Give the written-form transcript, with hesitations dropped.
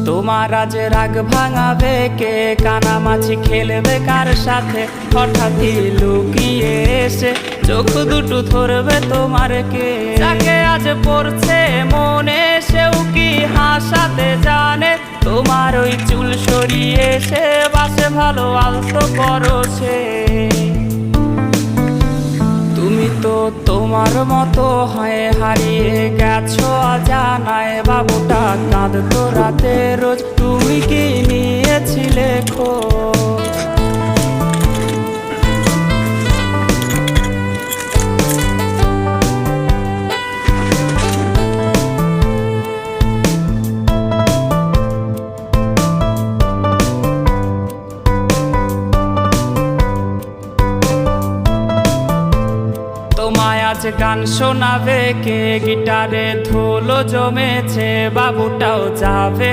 তোমার আজ রাগ ভাঙাবে কে, কানামাছি খেলবে কার সাথে, হঠাৎই লুকিয়ে এসে চোখ দুটো ধরবে তোমার কে। যাকে আজ পড়ছে মনে সেও কি হাসাতে জানে, তোমার ওই চুল সরিয়ে সে বাসে ভালো আলতো করো সে। তুমি তো তোমার মতো হয়ে হারিয়ে গেছো অজানায়, বাবুটা কাঁদতো রাতে রোজ, তুমি কি নিয়েছিলে খোঁজ? তোমায় আজ গান শোনাবে কে, গিটারে ধুলো জমেছে, বাবুটাও যাবে।